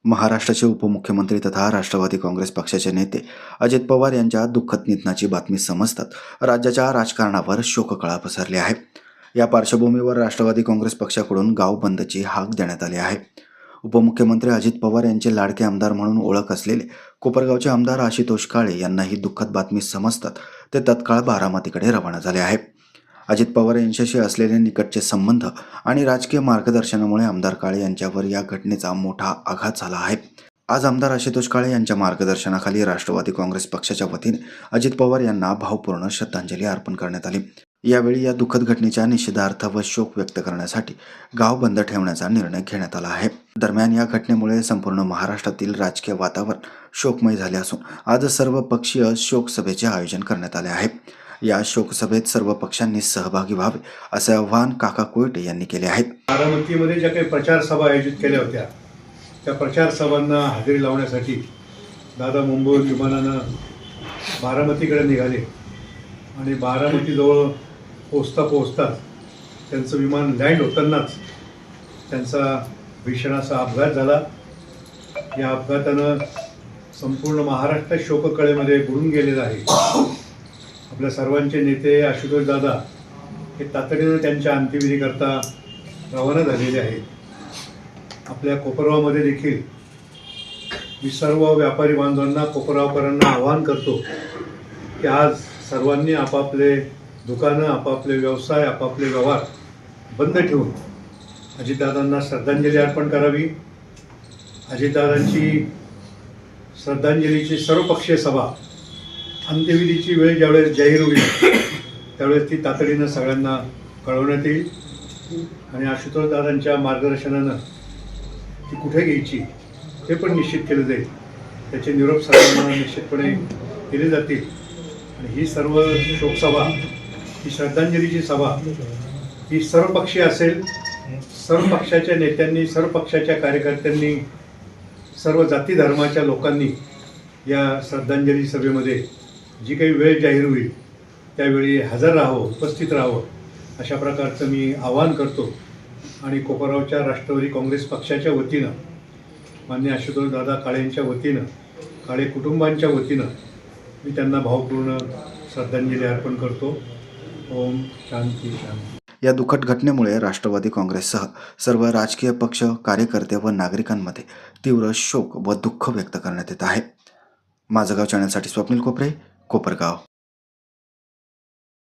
महाराष्ट्राचे उपमुख्यमंत्री तथा राष्ट्रवादी काँग्रेस पक्षाचे नेते अजित पवार यांच्या दुःखद निधनाची बातमी समजतात राज्याच्या राजकारणावर शोककळा पसरली आहे। या पार्श्वभूमीवर राष्ट्रवादी काँग्रेस पक्षाकडून गाव बंदची हाक देण्यात आली आहे। उपमुख्यमंत्री अजित पवार यांचे लाडके आमदार म्हणून ओळख असलेले कोपरगावचे आमदार आशुतोष काळे यांना ही दुःखद बातमी समजतात ते तत्काळ बारामतीकडे रवाना झाले आहे। अजित पवार यांच्याशी असलेले निकटचे संबंध आणि राजकीय मार्गदर्शनामुळे आमदार काळे यांच्यावर या घटनेचा मोठा आघात झाला आहे। आज आमदार आशुतोष काळे यांच्या मार्गदर्शनाखाली राष्ट्रवादी काँग्रेस पक्षाच्या वतीने अजित पवार यांना भावपूर्ण श्रद्धांजली अर्पण करण्यात आली। यावेळी या दुःखद घटनेच्या निषेधार्थ व शोक व्यक्त करण्यासाठी गाव बंद ठेवण्याचा निर्णय घेण्यात आला आहे। दरम्यान या घटनेमुळे संपूर्ण महाराष्ट्रातील राजकीय वातावरण शोकमय झाले असून आज सर्व पक्षीय शोक सभेचे आयोजन करण्यात आले आहे। या शोकसभेत सर्व पक्षांनी सहभागी व्हावे असे आवाहन काका कोयटे यांनी केले आहे। बारामतीमध्ये ज्या काही प्रचार सभा आयोजित केल्या होत्या त्या प्रचार सभांना हजेरी लावण्यासाठी दादा मुंबईहून विमानानं बारामतीकडे निघाले आणि बारामतीजवळ पोहोचताच त्यांचं विमान लँड होतानाच त्यांचा भीषण असा अपघात झाला। या अपघातानं संपूर्ण महाराष्ट्र शोककळेमध्ये बुडून गेलेला आहे। आपल्या सर्वांचे नेते आशुतोष दादा हे तातडीनं त्यांच्या अंत्यविधीकरता रवाना झालेले आहेत। आपल्या कोपरगावमध्ये देखील मी सर्व व्यापारी बांधवांना कोपरगावकरांना आवाहन करतो की आज सर्वांनी आपापले दुकानं आपापले व्यवसाय आपापले व्यवहार बंद ठेवून अजितदादांना श्रद्धांजली अर्पण करावी। अजितदादांची श्रद्धांजलीची सर्वपक्षीय सभा अंत्यविधीची वेळ ज्यावेळेस जाहीर होईल त्यावेळेस ती तातडीनं सगळ्यांना कळवण्यात येईल आणि आशुतोष दादांच्या मार्गदर्शनानं ती कुठे घ्यायची हे पण निश्चित केलं जाईल। त्याचे निरोप सर्वांना निश्चितपणे केले जातील आणि ही सर्व शोकसभा ही श्रद्धांजलीची सभा ही सर्वपक्षीय असेल। सर्व पक्षाच्या नेत्यांनी सर्व पक्षाच्या कार्यकर्त्यांनी सर्व जाती धर्माच्या लोकांनी या श्रद्धांजली सभेमध्ये जी काही वेळ जाहीर होईल त्यावेळी हजर राहावं उपस्थित राहावं अशा प्रकारचं मी आवाहन करतो आणि कोपरगावच्या राष्ट्रवादी काँग्रेस पक्षाच्या वतीनं माननीय आशुतोष दादा काळेंच्या वतीनं काळे कुटुंबांच्या वतीनं मी त्यांना भावपूर्ण श्रद्धांजली अर्पण करतो। ओम शांती शांती। या दुःखद घटनेमुळे राष्ट्रवादी काँग्रेससह सर्व राजकीय पक्ष कार्यकर्ते व नागरिकांमध्ये तीव्र शोक व दुःख व्यक्त करण्यात येत आहे। माझं गाव चॅनलसाठी स्वप्नील कोपरे, कोपरगाव।